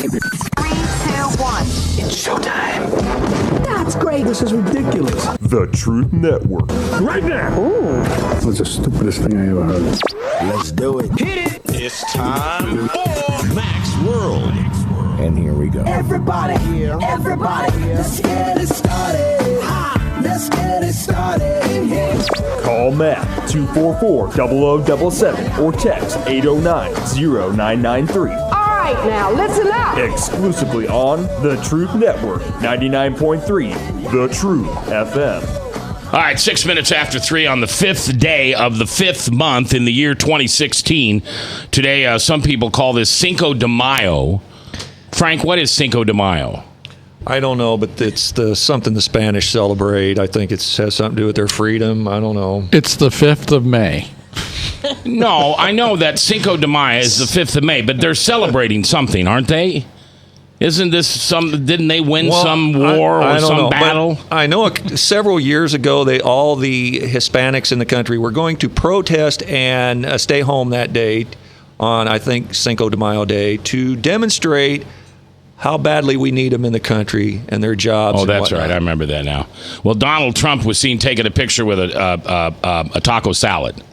1. It's showtime. That's great. This is ridiculous. The Truth Network. Right now. Ooh. That was the stupidest thing I ever heard. Let's do it. Hit it. It's time for Max World. And here we go. Everybody, let's get it started. Let's get it started in here. Call Matt 244-0077 or text 809-0993. All right, now listen up. Exclusively on The Truth Network, 99.3 The Truth FM. All right, 6 minutes after 3 on the 5th day of the 5th month in the year 2016. Today, some people call this Cinco de Mayo. Frank, what is Cinco de Mayo? I don't know, but it's something the Spanish celebrate. I think it has something to do with their freedom. I don't know. It's the 5th of May. No, I know that Cinco de Mayo is the 5th of May, but they're celebrating something, aren't they? Isn't this didn't they win some war or some battle? I know several years ago, all the Hispanics in the country were going to protest and stay home that day on, I think, Cinco de Mayo Day to demonstrate how badly we need them in the country and their jobs. Oh, that's right. I remember that now. Well, Donald Trump was seen taking a picture with a taco salad.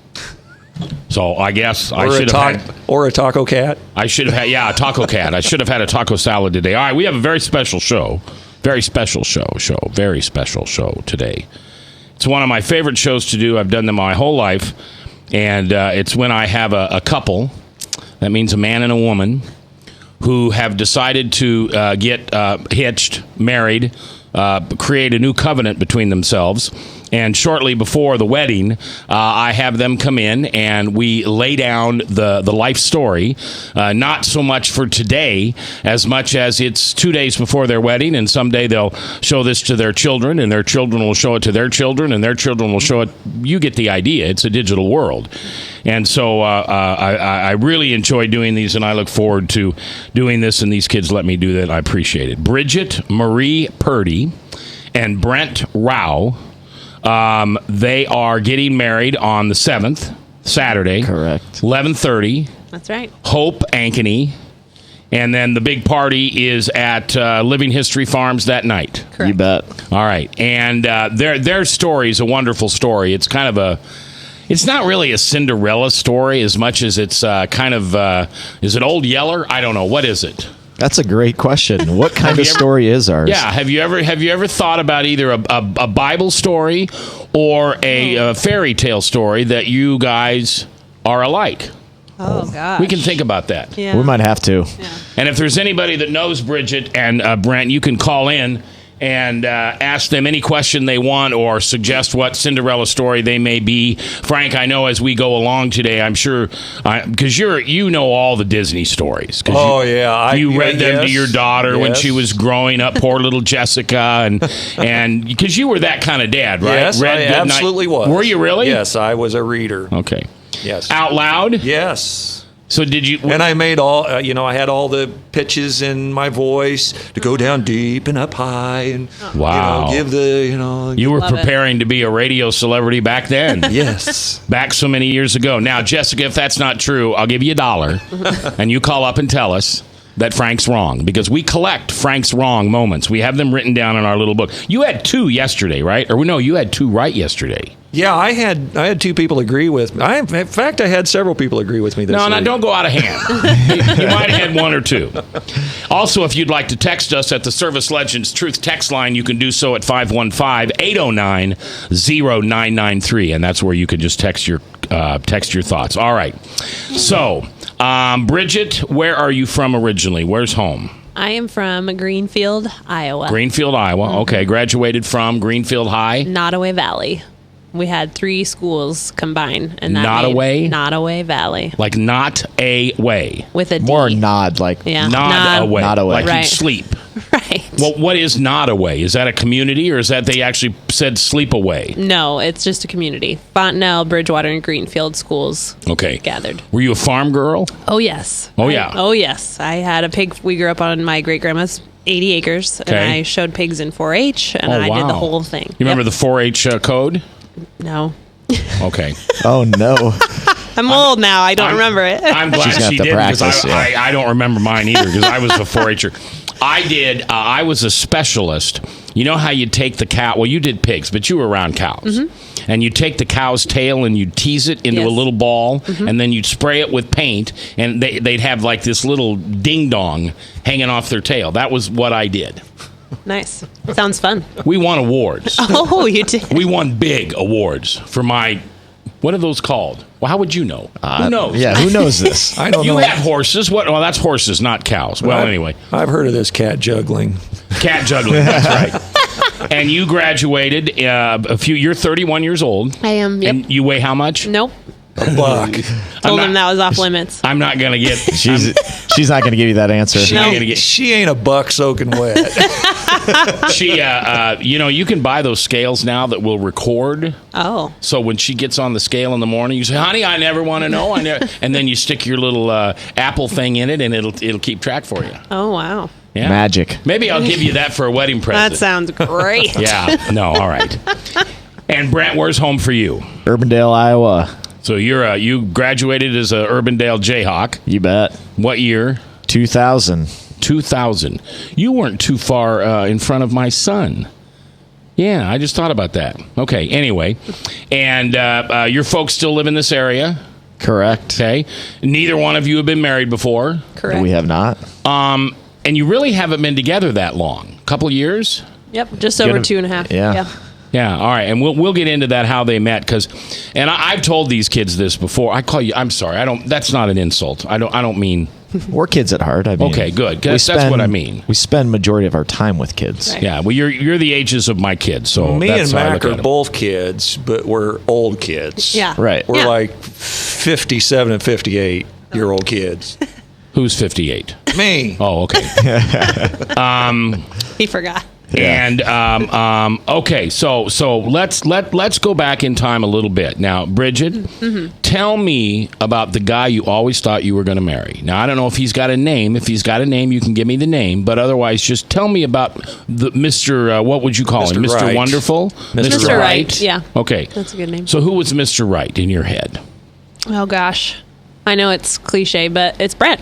So I guess I should have had... Or a taco cat? I should have had, a taco cat. I should have had a taco salad today. All right, we have a very special show. Very special show today. It's one of my favorite shows to do. I've done them my whole life. And it's when I have a couple, that means a man and a woman, who have decided to get hitched, married, create a new covenant between themselves. And shortly before the wedding, I have them come in and we lay down the life story, not so much for today as much as it's 2 days before their wedding, and someday they'll show this to their children, and their children will show it to their children, and their children will show it. You get the idea. It's a digital world. And so I really enjoy doing these, and I look forward to doing this, and these kids let me do that. I appreciate it. Bridget Marie Purdy and Brent Rao. They are getting married on the 7th, Saturday. Correct. 11:30. That's right. Hope Ankeny. And then the big party is at Living History Farms that night. Correct. You bet. All right. And their story is a wonderful story. It's kind of it's not really a Cinderella story as much as it's is it Old Yeller? I don't know. What is it? That's a great question. What kind of story is ours? Yeah. Have you ever thought about either a Bible story or a fairy tale story that you guys are alike? Oh, gosh. We can think about that. Yeah. We might have to. Yeah. And if there's anybody that knows Bridget and Brent, you can call in and ask them any question they want or suggest what Cinderella story they may be. Frank, I know as we go along today, I'm sure, because you know all the Disney stories. You read them to your daughter when she was growing up, poor little Jessica, and because you were that kind of dad, right? Yes, I absolutely was. Were you really? Yes, I was a reader. Okay. Yes. Out loud? Yes. So did you? And I made I had all the pitches in my voice to go down deep and up high, and wow, give the You were preparing to be a radio celebrity back then. Yes, back so many years ago. Now, Jessica, if that's not true, I'll give you $1, and you call up and tell us that Frank's wrong, because we collect Frank's wrong moments. We have them written down in our little book. You had 2 yesterday, right? Or no, you had 2 right yesterday. Yeah, I had 2 people agree with me. In fact, I had several people agree with me this week. No, don't go out of hand. You might have had 1 or 2. Also, if you'd like to text us at the Service Legends Truth text line, you can do so at 515-809-0993, and that's where you can just text your thoughts. All right. So, Bridget, where are you from originally? Where's home? I am from Greenfield, Iowa. Greenfield, Iowa. Mm-hmm. Okay. Graduated from Greenfield High? Nottoway Valley. We had 3 schools combined. And Nottoway? Nottoway Valley. Like not a way. With a D. More nod, like nod away. Nod away. Like you'd sleep. Right. Well, what is not away? Is that a community, or is that they actually said sleep away? No, it's just a community. Fontenelle, Bridgewater, and Greenfield schools gathered. Were you a farm girl? Oh, yes. Oh, yeah. Oh, yes. I had a pig. We grew up on my great-grandma's 80 acres, and I showed pigs in 4-H, and I did the whole thing. You remember the 4-H code? No. Okay. Oh, no. I'm old now. I don't remember it. I'm glad She's got she to did because practice, I don't remember mine either because I was a 4-H'er. I was a specialist. You know how you take the cow? Well, you did pigs, but you were around cows. And you take the cow's tail and you tease it into a little ball, and then you'd spray it with paint, and they'd have like this little ding-dong hanging off their tail. That was what I did. Nice. Sounds fun. We won awards. Oh, you did. We won big awards for my... What are those called? Well, how would you know? Who knows? Yeah, who knows this? I don't You know. have horses. What? Well, that's horses, not cows. Well, anyway. I've heard of this cat juggling. Cat juggling, that's right. And you graduated you're 31 years old. I am. Yep. And you weigh how much? Nope. A buck. Told him that was off limits. I'm not going to get... She's not going to give you that answer. She ain't a buck soaking wet. You can buy those scales now that will record. Oh. So when she gets on the scale in the morning, you say, honey, I never want to know. And then you stick your little Apple thing in it, and it'll keep track for you. Oh, wow. Yeah. Magic. Maybe I'll give you that for a wedding present. That sounds great. Yeah. No, all right. And Brent, where's home for you? Urbandale, Iowa. So you graduated as a Urbandale Jayhawk. You bet. What year? 2000. 2000. You weren't too far in front of my son. Yeah, I just thought about that. Okay, anyway. And your folks still live in this area? Correct. Okay. Neither one of you have been married before? Correct. We have not. And you really haven't been together that long? Couple years? Yep, just over 2.5. Yeah. Yeah, all right, and we'll get into that how they met and I've told these kids this before. I call you. I'm sorry. That's not an insult. I don't mean. We're kids at heart. I mean, Okay, good. That's what I mean. We spend majority of our time with kids. Right. Yeah, well, you're the ages of my kids, so Me that's and how I Mac look at are them. both kids, but we're old kids. Yeah. Right. We're Yeah. like 57 and 58-year-old kids. Who's 58? Me. Oh, okay. He forgot. And okay, so let's go back in time a little bit. Now, Bridget, tell me about the guy you always thought you were going to marry. Now, I don't know if he's got a name. If he's got a name, you can give me the name. But otherwise, just tell me about the Mr. What would you call him? Mr. Mr. Right. Wonderful? Mr. Right, yeah. Okay. That's a good name. So who was Mr. Right in your head? Oh, gosh. I know it's cliche, but it's Brent.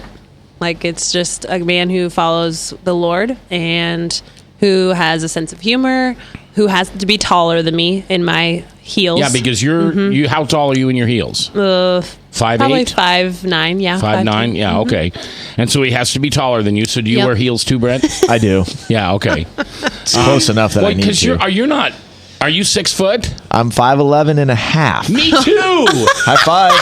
Like, it's just a man who follows the Lord and who has a sense of humor, who has to be taller than me in my heels. Yeah, because you. How tall are you in your heels? 5'8"? Probably 5'9", yeah. 5'9", yeah, okay. And so he has to be taller than you. So do you Yep. wear heels too, Brent? I do. Yeah, okay. It's close enough that I need to. Are you 6 foot? I'm 5'11 and a half. Me too. High five.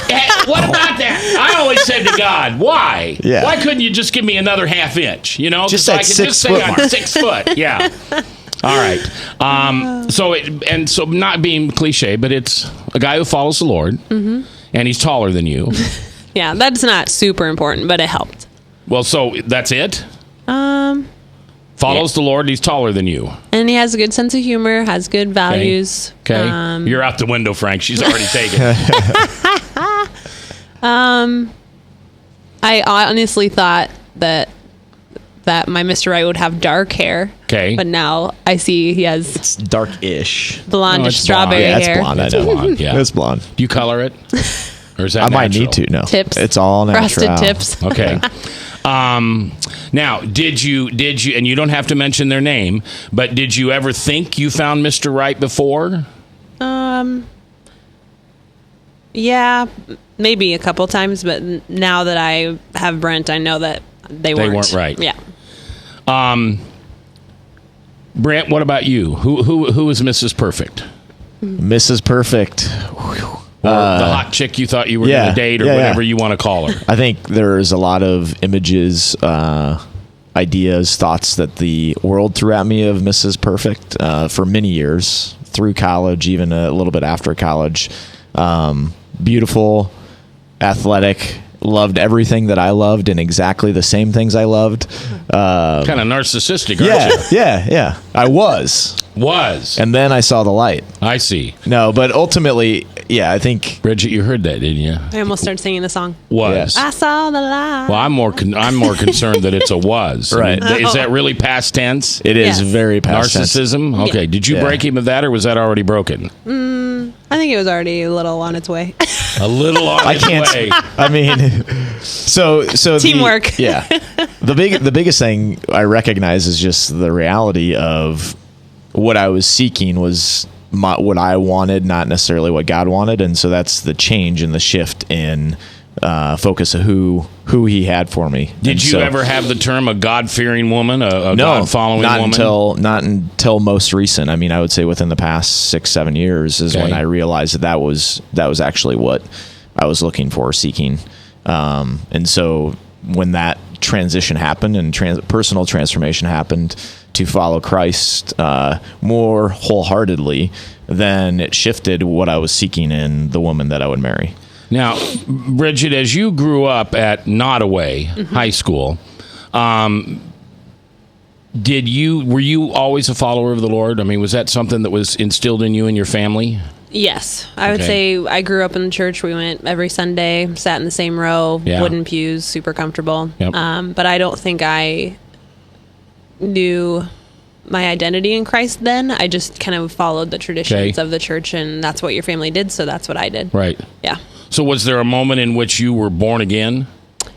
What about that? I always said to God, why? Yeah. Why couldn't you just give me another half inch? You know, Just so I that could 6 just say foot I'm mark. 6 foot. Yeah. All right. So not being cliche, but it's a guy who follows the Lord, and he's taller than you. Yeah, that's not super important, but it helped. Well, so that's it. Follows the Lord, and he's taller than you. And he has a good sense of humor, has good values. Okay. You're out the window, Frank. She's already taken. I honestly thought that my Mr. Right would have dark hair. Okay. But now I see he has It's dark-ish. blondish No, it's strawberry Yeah, it's hair. blonde. I It's know. blonde, yeah. It's blonde. Do you color it? Or is that I might natural? need to. No. Tips. It's all natural. Frosted tips. Okay. Now, did you, and you don't have to mention their name, but did you ever think you found Mr. Right before? Yeah, maybe a couple times, but now that I have Brent, I know that they weren't right. Yeah. Brent, what about you? Who is Mrs. Perfect? Mrs. Perfect. Or the hot chick you thought you were going to date, or whatever you want to call her? I think there's a lot of images, ideas, thoughts that the world threw at me of Mrs. Perfect for many years, through college, even a little bit after college. Beautiful, athletic, loved everything that I loved and exactly the same things I loved. Kind of narcissistic, aren't you? Yeah. I was. And then I saw the light. I see. No, but ultimately, yeah, I think. Bridget, you heard that, didn't you? I almost started singing the song. Was. Yes. I saw the light. Well, I'm more concerned that it's a was. Right. I mean, is that really past tense? It is Yes. very past tense. Narcissism? Okay. Did you Yeah. break him of that, or was that already broken? I think it was already a little on its way. A little on I its can't. way. I mean, so Teamwork. The biggest thing I recognize is just the reality of what I was seeking was what I wanted, not necessarily what God wanted, and so that's the change and the shift in focus of who He had for me. Did you ever have the term a God-fearing woman, a God-following woman? Not until most recent. I mean, I would say within the past 6-7 years is when I realized that was actually what I was looking for, seeking. And so when that transition happened and personal transformation happened to follow Christ more wholeheartedly, then it shifted what I was seeking in the woman that I would marry. Now, Bridget, as you grew up at Nottoway High School, were you always a follower of the Lord? I mean, was that something that was instilled in you and your family? Yes. I would say I grew up in the church. We went every Sunday, sat in the same row, wooden pews, super comfortable. Yep. But I don't think I knew my identity in Christ then. I just kind of followed the traditions of the church, and that's what your family did, so that's what I did. Right. Yeah. So was there a moment in which you were born again?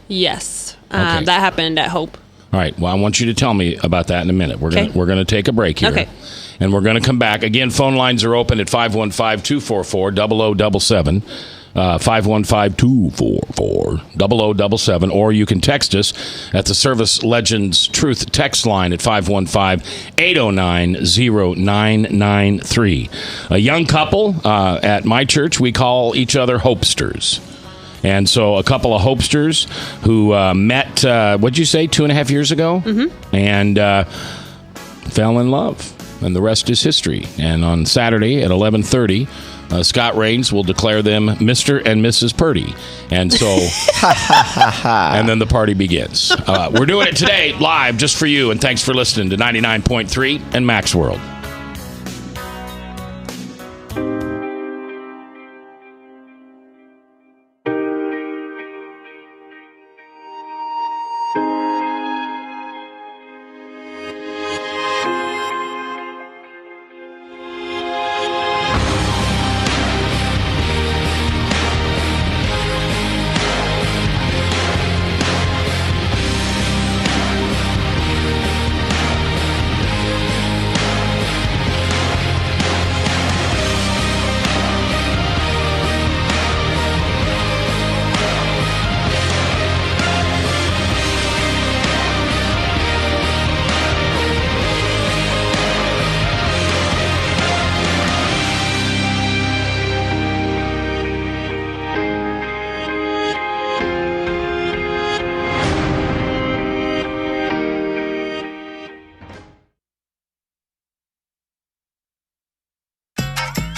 Yes. Okay. That happened at Hope. All right. Well, I want you to tell me about that in a minute. We're gonna take a break here. Okay. And we're going to come back. Again, phone lines are open at 515-244-0077. 515-244-0077, or you can text us at the Service Legends Truth text line at 515-809-0993. A young couple at my church, we call each other Hopesters. And so a couple of Hopesters who met, what'd you say, 2.5 years ago? Mm-hmm. And fell in love. And the rest is history. And on Saturday at 11:30, Scott Rains will declare them Mr. and Mrs. Purdy. And so, and then the party begins. We're doing it today live just for you. And thanks for listening to 99.3 and Max World.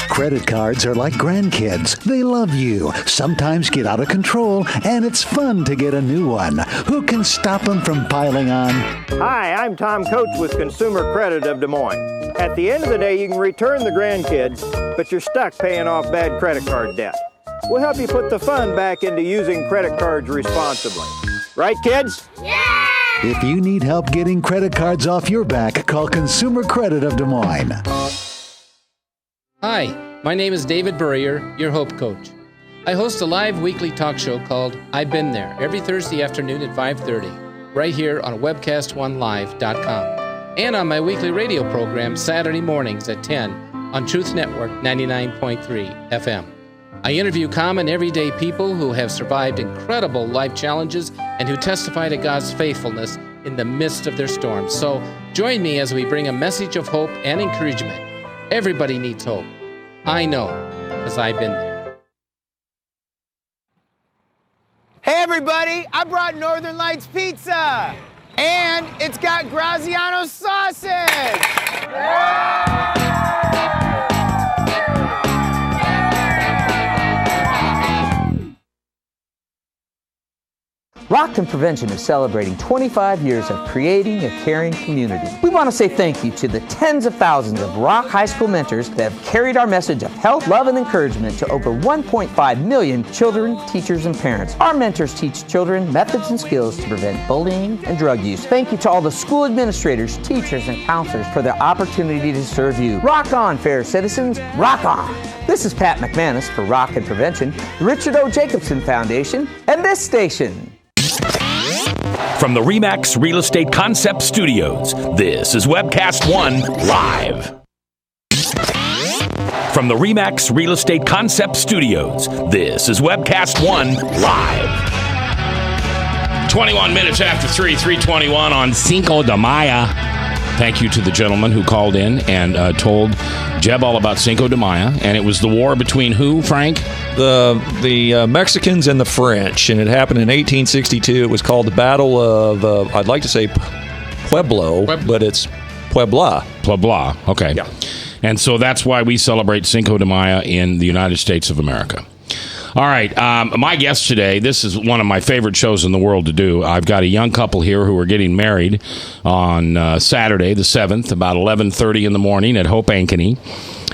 Credit cards are like grandkids. They love you, sometimes get out of control, and it's fun to get a new one. Who can stop them from piling on? Hi, I'm Tom Coates with Consumer Credit of Des Moines. At the end of the day, you can return the grandkids, but you're stuck paying off bad credit card debt. We'll help you put the fun back into using credit cards responsibly. Right, kids? Yeah! If you need help getting credit cards off your back, call Consumer Credit of Des Moines. Hi, my name is David Burrier, your Hope Coach. I host a live weekly talk show called I've Been There every Thursday afternoon at 5:30, right here on webcast1live.com, and on my weekly radio program Saturday mornings at 10 on Truth Network 99.3 FM. I interview common everyday people who have survived incredible life challenges and who testify to God's faithfulness in the midst of their storms. So join me as we bring a message of hope and encouragement. Everybody needs hope. I know, because I've been there. Hey everybody, I brought Northern Lights Pizza! And it's got Graziano sausage! Rock and Prevention is celebrating 25 years of creating a caring community. We want to say thank you to the tens of thousands of Rock High School mentors that have carried our message of health, love, and encouragement to over 1.5 million children, teachers, and parents. Our mentors teach children methods and skills to prevent bullying and drug use. Thank you to all the school administrators, teachers, and counselors for their opportunity to serve you. Rock on, fair citizens. Rock on. This is Pat McManus for Rock and Prevention, the Richard O. Jacobson Foundation, and this station. From the RE/MAX Real Estate Concept Studios, this is Webcast One Live. From the RE/MAX Real Estate Concept Studios, this is Webcast One Live. 21 minutes after 3:21 on Cinco de Mayo. Thank you to the gentleman who called in and told Jeb all about Cinco de Mayo. And it was the war between who, Frank? The Mexicans and the French, and it happened in 1862. It was called the Battle of, I'd like to say Pueblo, but it's Puebla. Puebla, okay. Yeah. And so that's why we celebrate Cinco de Mayo in the United States of America. All right, my guest today, this is one of my favorite shows in the world to do. I've got a young couple here who are getting married on Saturday, the 7th, about 11:30 in the morning at Hope Ankeny.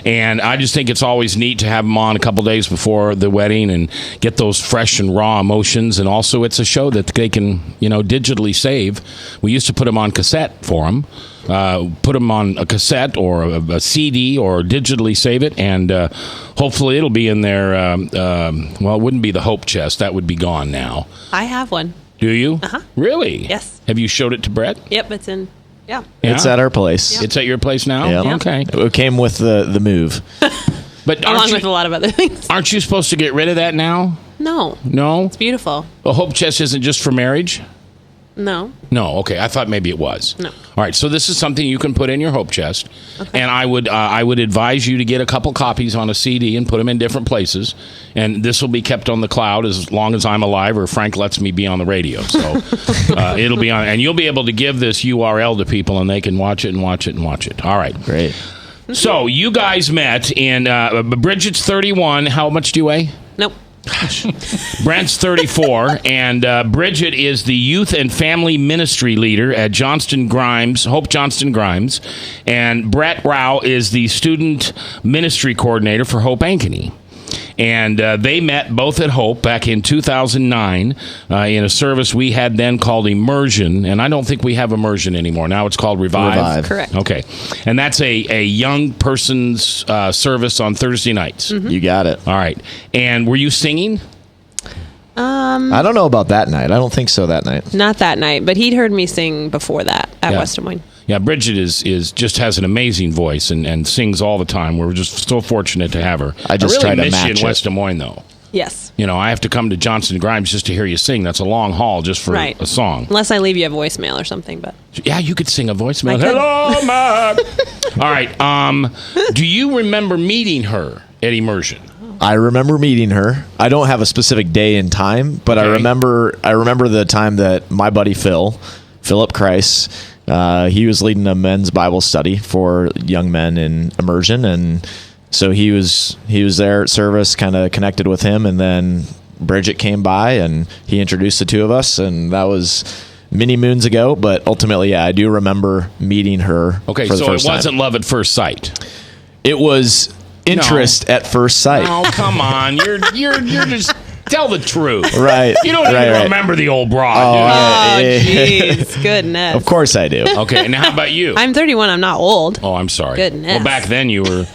And I just think it's always neat to have them on a couple days before the wedding and get those fresh and raw emotions. And also, it's a show that they can, digitally save. We used to put them on cassette for them. Put them on a cassette or a CD or digitally save it, and hopefully it'll be in their, it wouldn't be the Hope Chest. That would be gone now. I have one. Do you? Uh-huh. Really? Yes. Have you showed it to Brett? Yep, it's in. Yeah. It's at our place. It's at your place now? Yeah. Okay. It came with the move. But along with a lot of other things. Aren't you supposed to get rid of that now? No. No? It's beautiful. The Hope Chest isn't just for marriage? No. No, okay. I thought maybe it was. No. All right, so this is something you can put in your Hope Chest, and I would advise you to get a couple copies on a CD and put them in different places, and this will be kept on the cloud as long as I'm alive or Frank lets me be on the radio. So it'll be on, and you'll be able to give this URL to people, and they can watch it and watch it and watch it. All right. Great. So you guys met in Bridget's 31. How much do you weigh? Nope. Brent's 34, and Bridget is the youth and family ministry leader at Hope Johnston Grimes, and Brett Rao is the student ministry coordinator for Hope Ankeny. And they met both at Hope back in 2009 in a service we had then called Immersion. And I don't think we have Immersion anymore. Now it's called Revive. Correct. Okay. And that's a young person's service on Thursday nights. Mm-hmm. You got it. All right. And were you singing? I don't know about that night. I don't think so that night. Not that night, but he'd heard me sing before that at West Des Moines. Yeah, Bridget is just has an amazing voice and sings all the time. We're just so fortunate to have her. I just really try to miss you match in it. West Des Moines, though. Yes. I have to come to Johnston Grimes just to hear you sing. That's a long haul just for a song. Unless I leave you a voicemail or something, but yeah, you could sing a voicemail. I could. Hello, Matt. All right. Do you remember meeting her at Immersion? I remember meeting her. I don't have a specific day and time, but Okay. I remember the time that my buddy Philip Kreis, he was leading a men's Bible study for young men in Immersion, and so he was there at service, kind of connected with him, and then Bridget came by and he introduced the two of us, and that was many moons ago, but ultimately, yeah, I do remember meeting her. Okay, for the so first it time. wasn't love at first sight. It was interest at first sight. Oh, come on. You're just tell the truth. Right. You don't even remember the old broad, do you? jeez. Goodness. Of course I do. Okay, and how about you? I'm 31. I'm not old. Oh, I'm sorry. Goodness. Well, back then you were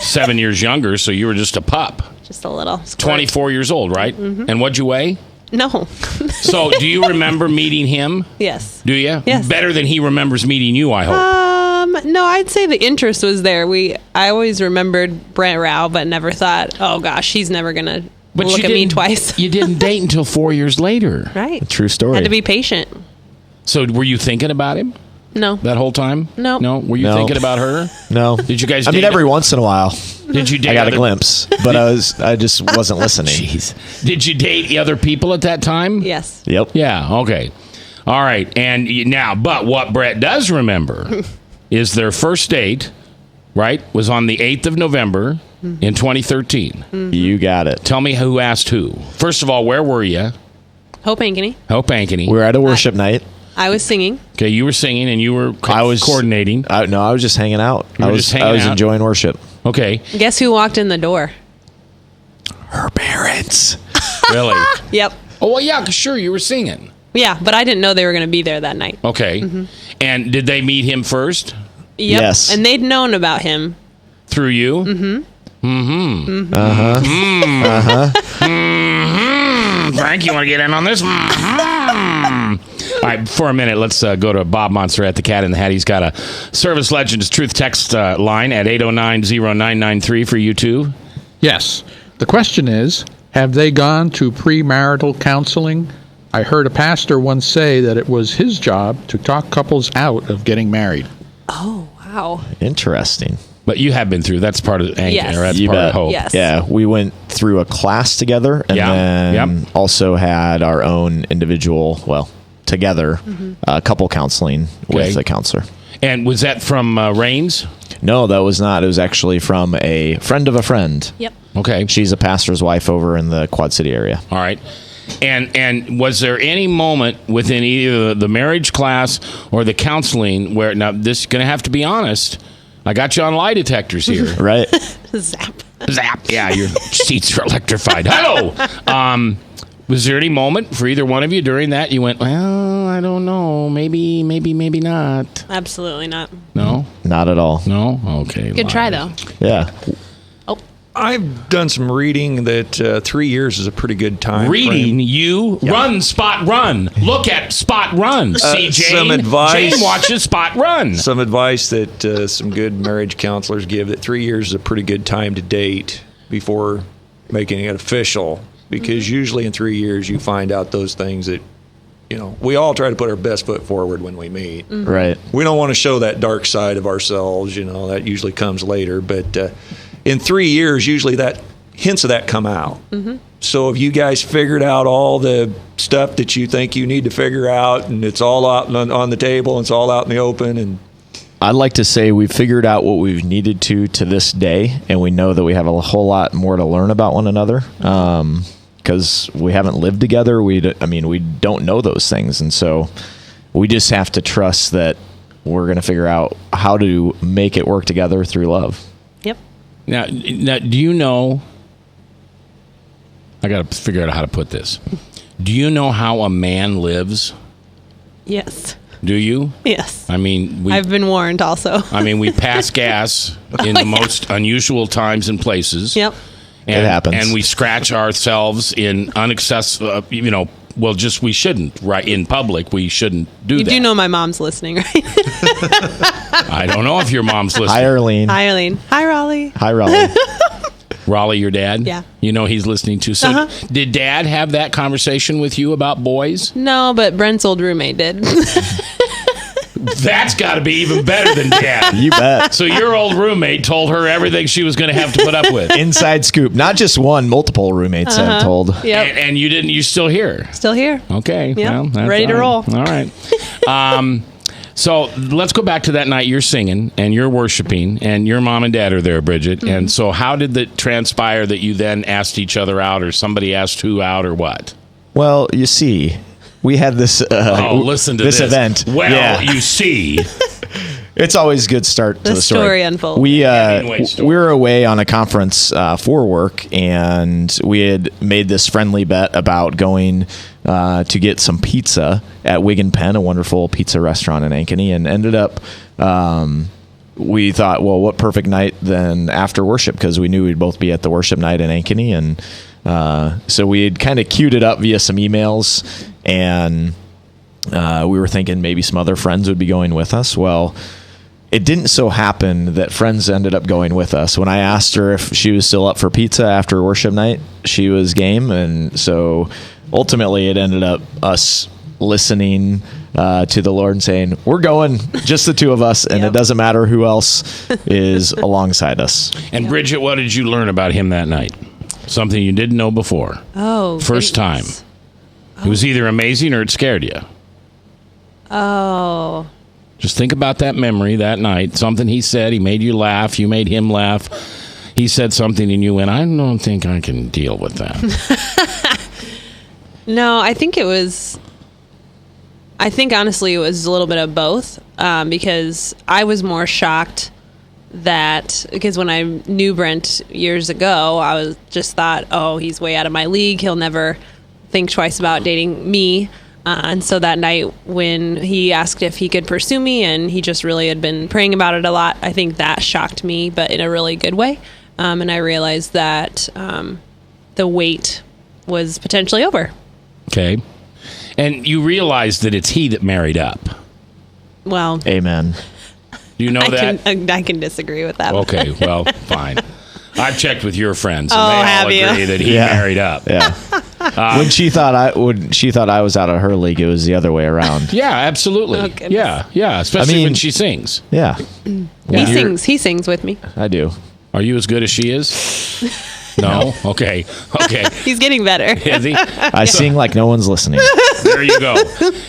7 years younger, so you were just a pup. Just a little. Squirt. 24 years old, right? Mm-hmm. And what'd you weigh? No. So, do you remember meeting him? Yes. Do you? Yes. Better than he remembers meeting you, I hope. No, I'd say the interest was there. I always remembered Brent Rao, but never thought, oh gosh, he's never gonna look at me twice. You didn't date until 4 years later. Right. True story. Had to be patient. So, were you thinking about him No. that whole time? No. No. Were you No. thinking about her? No. Did you guys? I mean, date- every once in a while, Did you date? I got a other- glimpse, but I just wasn't listening. Jeez. Did you date other people at that time? Yes. Yep. Yeah. Okay. All right. And but what Brett does remember is their first date, right, was on the 8th of November in 2013. You got it. Tell me who asked who. First of all, where were you? Hope Ankeny. Hope Ankeny. We were at a worship night. I was singing. Okay, you were singing and you were coordinating. No, I was just hanging out. You were just hanging I was out? enjoying worship. Okay. Guess who walked in the door? Her parents. Really? Yep. Oh, well, yeah, sure, you were singing. Yeah, but I didn't know they were going to be there that night. Okay. And did they meet him first? Yep. Yes. And they'd known about him. Through you? Frank, you want to get in on this? All right, for a minute, let's go to Bob Monster at the Cat in the Hat. He's got a Service Legends Truth text line at 809-0993 for you two. Yes. The question is, have they gone to premarital counseling? I heard a pastor once say that it was his job to talk couples out of getting married. Oh, wow. Interesting. But you have been through. That's part of Ankeny, Yes. or that's You part bet. of Hope. Yes. Yeah, we went through a class together and then also had our own individual, together, couple counseling with a counselor. And was that from Rains? No, that was not. It was actually from a friend of a friend. Yep. Okay. She's a pastor's wife over in the Quad City area. All right. And was there any moment within either the marriage class or the counseling where, now this is going to have to be honest, I got you on lie detectors here. Right. Zap. Zap. Yeah, your seats are electrified. Hello. Was there any moment for either one of you during that you went, well, I don't know, maybe not? Absolutely not. No? Not at all. No? Okay. Good try, though. Yeah. I've done some reading that 3 years is a pretty good time. Reading, you run, Spot, run. Look at Spot, run. See, Jane. Some advice. Jane watches Spot, run. Some advice that some good marriage counselors give, that 3 years is a pretty good time to date before making it official. Because usually in 3 years you find out those things that, we all try to put our best foot forward when we meet. Right. We don't want to show that dark side of ourselves, that usually comes later. But in 3 years, usually that hints of that come out. So if you guys figured out all the stuff that you think you need to figure out, and it's all out on the table, and it's all out in the open, and I'd like to say we've figured out what we've needed to this day, and we know that we have a whole lot more to learn about one another. Because we haven't lived together, we don't know those things, and so we just have to trust that we're going to figure out how to make it work together through love. Yep. Now, do you know? I got to figure out how to put this. Do you know how a man lives? Yes. Do you? Yes. I've been warned also. We pass gas in the most unusual times and places. Yep. And, it happens. And we scratch ourselves in unaccessible, we shouldn't, right? In public, we shouldn't do that. You do know my mom's listening, right? I don't know if your mom's listening. Hi, Arlene. Hi, Arlene. Hi, Raleigh. Hi, Raleigh. Raleigh, your dad? Yeah. You know he's listening too. So did Dad have that conversation with you about boys? No, but Brent's old roommate did. That's got to be even better than Dad. You bet. So your old roommate told her everything she was going to have to put up with. Inside scoop. Not just one, multiple roommates I've told. Yep. And you didn't, you're still here. Still here. Okay. Yep. Well, that's ready to roll. All right. So let's go back to that night you're singing and you're worshiping and your mom and dad are there, Bridget. And so how did it transpire that you then asked each other out, or somebody asked who out, or what? Well, you see, we had this listen to this event. Well, you see. It's always a good start to the story. Unfolds. We were away on a conference for work, and we had made this friendly bet about going to get some pizza at Wig and Pen, a wonderful pizza restaurant in Ankeny, and ended up we thought, well, what perfect night then after worship, because we knew we'd both be at the worship night in Ankeny, and so we had kind of queued it up via some emails, and we were thinking maybe some other friends would be going with us. Well, it didn't so happen that friends ended up going with us. When I asked her if she was still up for pizza after worship night, she was game. And so ultimately it ended up us listening to the Lord and saying, we're going, just the two of us, and it doesn't matter who else is alongside us. And Bridget, what did you learn about him that night? Something you didn't know before. Oh, First time. It was either amazing or it scared you. Oh. Just think about that memory that night. Something he said, he made you laugh, you made him laugh. He said something and you went, I don't think I can deal with that. No, I think honestly it was a little bit of both, because I was more shocked because when I knew Brent years ago, I was just thought, oh, he's way out of my league. He'll never think twice about dating me. And so that night when he asked if he could pursue me, and he just really had been praying about it a lot, I think that shocked me, but in a really good way. And I realized that the wait was potentially over. Okay. And you realize that it's he that married up. Well, amen. Do you know that? I can disagree with that. Okay, well, fine. I've checked with your friends, and Oh, they all have you? agree that he Yeah. married up. Yeah. When she thought I was out of her league, it was the other way around. Yeah, absolutely. Oh, goodness. Yeah, especially when she sings. Yeah. He sings with me. I do. Are you as good as she is? No? Okay. He's getting better. Is he? I sing like no one's listening. There you go.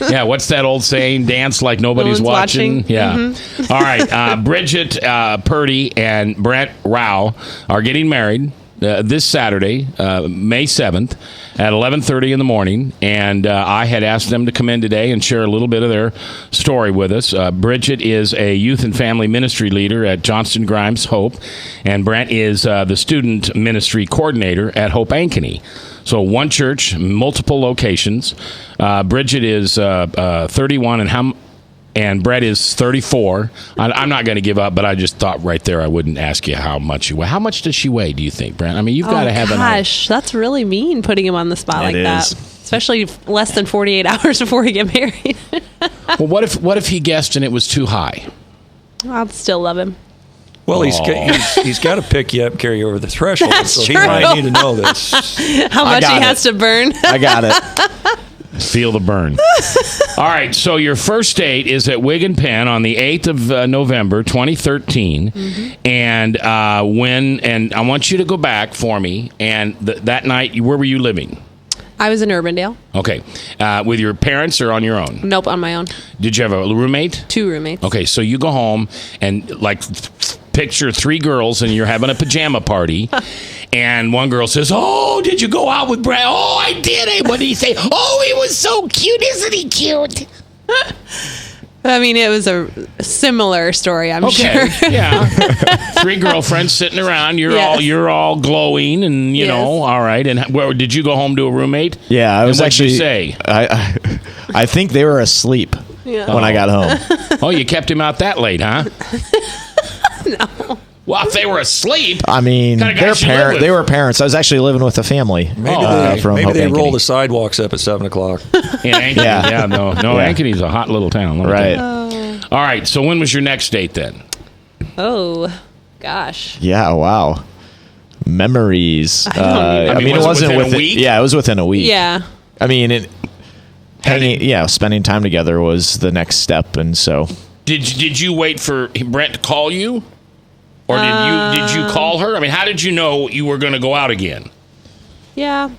Yeah, what's that old saying? Dance like nobody's No one's watching. watching. Yeah. Mhm. All right. Bridget Purdy and Brent Rao are getting married this Saturday, May 7th at 11:30 in the morning. And I had asked them to come in today and share a little bit of their story with us. Bridget is a youth and family ministry leader at Johnston Grimes Hope, and Brent is the student ministry coordinator at Hope Ankeny. So one church, multiple locations. Bridget is 31, and Brett is 34. I'm not going to give up, but I just thought right there I wouldn't ask you how much you weigh. How much does she weigh, do you think, Brent? I mean, you've got to have an idea. Gosh, that's really mean putting him on the spot like It that. is. Especially less than 48 hours before we get married. Well, what if he guessed and it was too high? I'll still love him. Well, he's got to pick you up, carry you over the threshold, That's so he true. might need to know this. How much he has to burn. I got it. Feel the burn. All right, so your first date is at Wig and Pen on the 8th of November, 2013. Mm-hmm. And and I want you to go back for me. And that night, where were you living? I was in Urbandale. Okay. With your parents or on your own? Nope, on my own. Did you have a roommate? 2 roommates. Okay, so you go home and picture 3 girls and you're having a pajama party. And one girl says, "Oh, did you go out with Brad?" "Oh, I did." "Hey, what did he say?" "Oh, he was so cute. Isn't he cute?" I mean, it was a similar story, I'm sure. Yeah. 3 girlfriends sitting around. You're all glowing, and you know. All right. And where did you go home to a roommate? Yeah, I was and what'd actually. you say? I think they were asleep when I got home. Oh, you kept him out that late, huh? No. Well, if they were asleep. I mean, What kind of guys you live with? they were parents. I was actually living with a family. Maybe from maybe Hope they Ankeny. roll the sidewalks up at 7 o'clock. In Ankeny, Yeah. no, Yeah. Ankeny's a hot little town. let me Right. tell you. All right. So when was your next date then? Oh, gosh. Yeah. Wow. Memories. I mean, it was it wasn't within a week? Yeah, it was within a week. Yeah. I mean, spending time together was the next step, and so. Did you wait for Brent to call you, or did you call her? I mean, how did you know you were going to go out again? Yeah.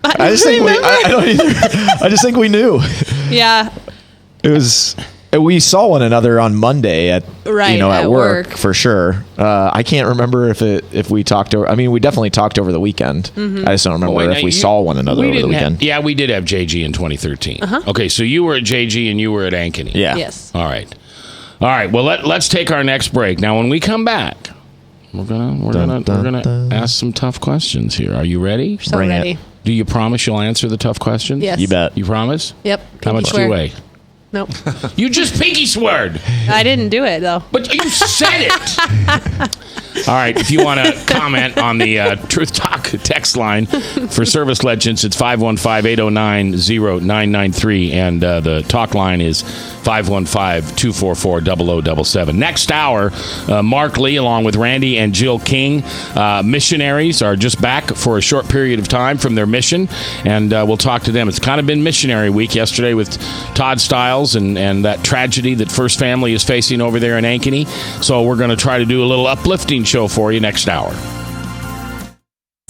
I just think I don't either. I just think we knew. Yeah. It was. We saw one another on Monday at at work work. for sure. I can't remember if we talked over. I mean, we definitely talked over the weekend. Mm-hmm. I just don't remember if we saw one another over the weekend. Yeah, we did have JG in 2013. Uh-huh. Okay, so you were at JG and you were at Ankeny. Yeah. Yes. All right. Well, let's take our next break. Now, when we come back, we're gonna ask some tough questions here. Are you ready? So Bring it. ready. Do you promise you'll answer the tough questions? Yes. You bet. You promise? Yep. How much do you weigh? Nope. You just pinky sweared. I didn't do it, though. But you said it. All right. If you want to comment on the Truth Talk text line for Service Legends, it's 515-809-0993. And the talk line is 515-244-0077. Next hour, Mark Lee, along with Randy and Jill King, missionaries, are just back for a short period of time from their mission. And we'll talk to them. It's kind of been missionary week yesterday with Todd Stiles and that tragedy that First Family is facing over there in Ankeny. So we're going to try to do a little uplifting show for you next hour.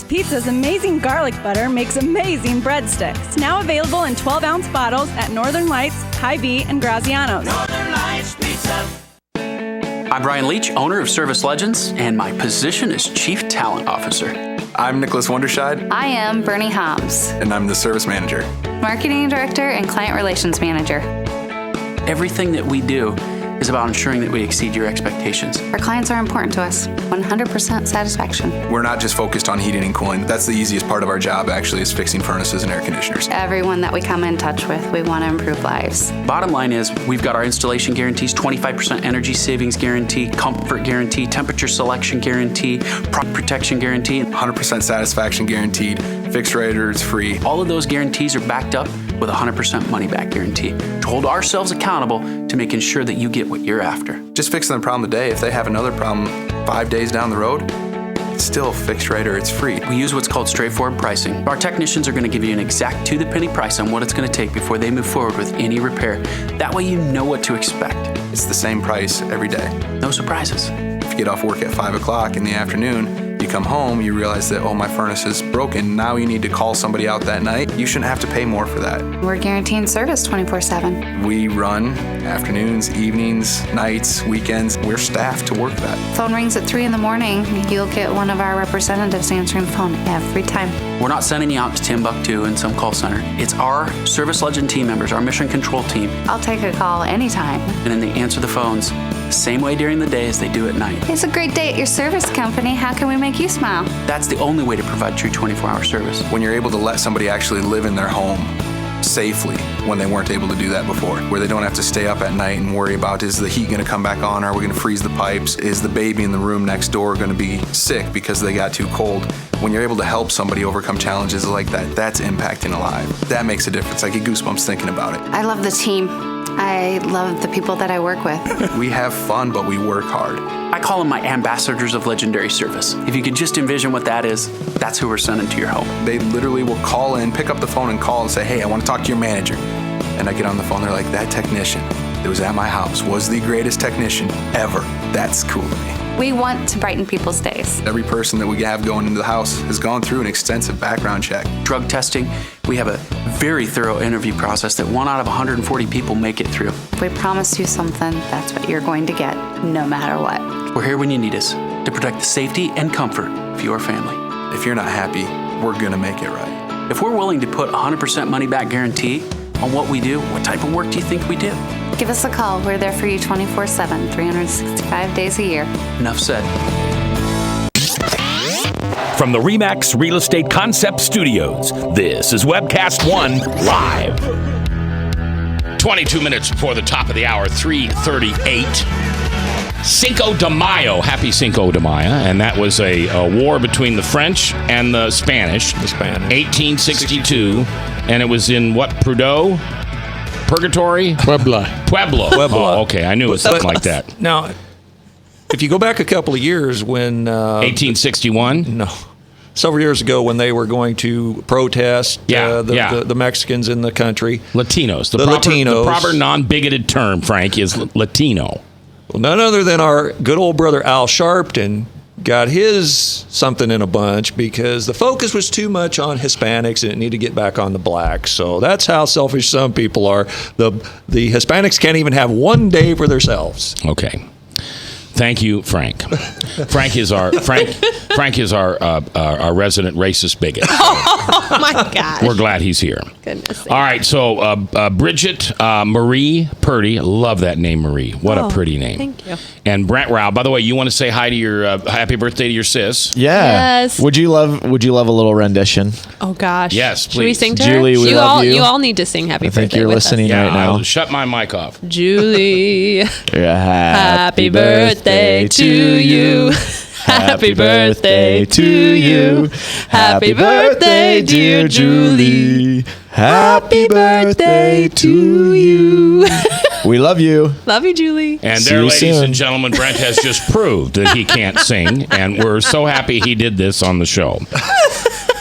Pizza's amazing garlic butter makes amazing breadsticks. Now available in 12-ounce bottles at Northern Lights, Hy-Vee, and Graziano's. Northern Lights Pizza. I'm Brian Leach, owner of Service Legends, and my position is Chief Talent Officer. I'm Nicholas Wonderscheid, I am Bernie Hobbs, and I'm the service manager. Marketing Director and Client Relations Manager. Everything that we do is about ensuring that we exceed your expectations. Our clients are important to us. 100% satisfaction. We're not just focused on heating and cooling. That's the easiest part of our job, actually, is fixing furnaces and air conditioners. Everyone that we come in touch with, we want to improve lives. Bottom line is, we've got our installation guarantees, 25% energy savings guarantee, comfort guarantee, temperature selection guarantee, product protection guarantee. 100% satisfaction guaranteed. Fixed rate or it's free. All of those guarantees are backed up with a 100% money back guarantee to hold ourselves accountable to making sure that you get what you're after. Just fixing the problem today. If they have another problem 5 days down the road, it's still fixed rate or it's free. We use what's called straightforward pricing. Our technicians are going to give you an exact to-the-penny price on what it's going to take before they move forward with any repair. That way you know what to expect. It's the same price every day. No surprises. If you get off work at 5 o'clock in the afternoon, you come home, you realize that, oh, my furnace is broken. Now you need to call somebody out that night. You shouldn't have to pay more for that. We're guaranteeing service 24/7. We run afternoons, evenings, nights, weekends. We're staffed to work that. Phone rings at 3 in the morning. You'll get one of our representatives answering the phone every time. We're not sending you out to Timbuktu in some call center. It's our Service Legend team members, our mission control team. I'll take a call anytime. And then they answer the phones the same way during the day as they do at night. It's a great day at your service company. How can we make you smile? That's the only way to provide true 24-hour service. When you're able to let somebody actually live in their home safely when they weren't able to do that before, where they don't have to stay up at night and worry about, is the heat going to come back on? Are we going to freeze the pipes? Is the baby in the room next door going to be sick because they got too cold? When you're able to help somebody overcome challenges like that, that's impacting a life. That makes a difference. I get goosebumps thinking about it. I love the team. I love the people that I work with. We have fun, but we work hard. I call them my ambassadors of legendary service. If you could just envision what that is, that's who we're sending to your home. They literally will call in, pick up the phone and call and say, hey, I want to talk to your manager. And I get on the phone, they're like, that technician that was at my house was the greatest technician ever. That's cool to me. We want to brighten people's days. Every person that we have going into the house has gone through an extensive background check. Drug testing, we have a very thorough interview process that 1 out of 140 people make it through. If we promise you something, that's what you're going to get, no matter what. We're here when you need us to protect the safety and comfort of your family. If you're not happy, we're going to make it right. If we're willing to put 100% money back guarantee on what we do, what type of work do you think we do? Give us a call. We're there for you 24/7, 365 days a year. Enough said. From the RE/MAX Real Estate Concept Studios, this is Webcast One Live. 22 minutes before the top of the hour, 3:38. Cinco de Mayo. Happy Cinco de Mayo. And that was a war between the French and the Spanish. 1862. And it was in what, Prudhoe? Purgatory? Pueblo. Oh, okay. I knew it was something like that. Now, if you go back a couple of years when... 1861? No. Several years ago when they were going to protest the Mexicans in the country. Latinos. The Latinos. The proper non-bigoted term, Frank, is Latino. Well, none other than our good old brother Al Sharpton got his something in a bunch because the focus was too much on Hispanics and it needed to get back on the blacks. So that's how selfish some people are. The Hispanics can't even have one day for themselves. Okay. Thank you, Frank. Frank is our resident racist bigot. Oh my gosh! We're glad he's here. Goodness. All right, so Bridget Marie Purdy, love that name, Marie. What a pretty name. Thank you. And Brent Rao. By the way, you want to say hi to your happy birthday to your sis? Yeah. Yes. Would you love a little rendition? Oh gosh. Yes, please. Should we sing to Julie, her? we love you. You all need to sing happy birthday. I think you're with listening us. right now. I'll shut my mic off. Julie. Happy birthday to you. Happy birthday to you. Happy birthday, dear Julie. Happy birthday to you. We love you. Love you, Julie. And See there, you ladies soon. and gentlemen, Brent has just proved that he can't sing, and we're so happy he did this on the show.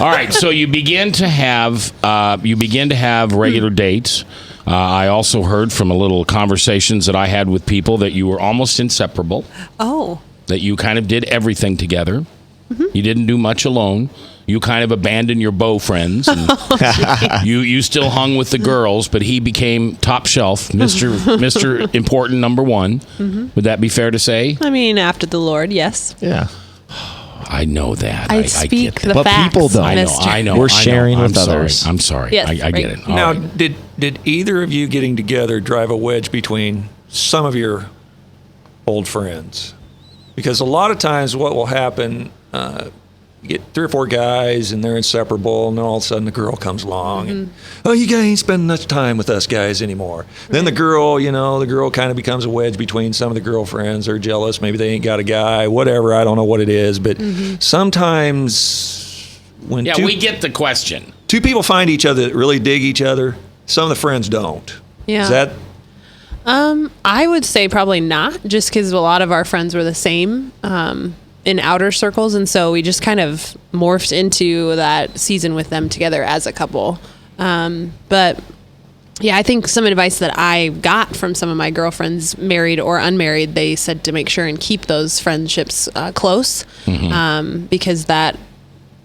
All right, so you begin to have regular dates. I also heard from a little conversations that I had with people that you were almost inseparable. Oh. That you kind of did everything together. Mm-hmm. You didn't do much alone. You kind of abandoned your beau friends. And you still hung with the girls, but he became top shelf, Mr. Important number one. Mm-hmm. Would that be fair to say? I mean, after the Lord, yes. Yeah. I know that. I get speak that. the But facts, people don't. I know. We're sharing with others. I'm sorry. Yes, I get it. All Now, right. did either of you getting together drive a wedge between some of your old friends? Because a lot of times what will happen, you get 3 or 4 guys and they're inseparable, and then all of a sudden the girl comes along and, oh, you guys ain't spending much time with us guys anymore. Then the girl kind of becomes a wedge between some of the girlfriends. They're jealous. Maybe they ain't got a guy, whatever. I don't know what it is. But sometimes when we get the question. 2 people find each other that really dig each other, some of the friends don't. Yeah. Is that... I would say probably not, just because a lot of our friends were the same in outer circles, and so we just kind of morphed into that season with them together as a couple. But yeah, I think some advice that I got from some of my girlfriends, married or unmarried, they said to make sure and keep those friendships close, because that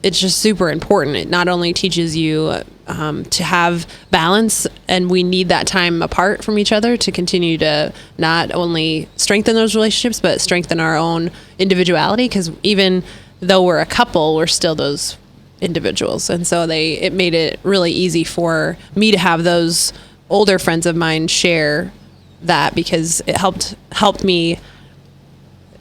it's just super important. It not only teaches you to have balance, and we need that time apart from each other to continue to not only strengthen those relationships, but strengthen our own individuality, because even though we're a couple, we're still those individuals. And so it made it really easy for me to have those older friends of mine share that, because it helped me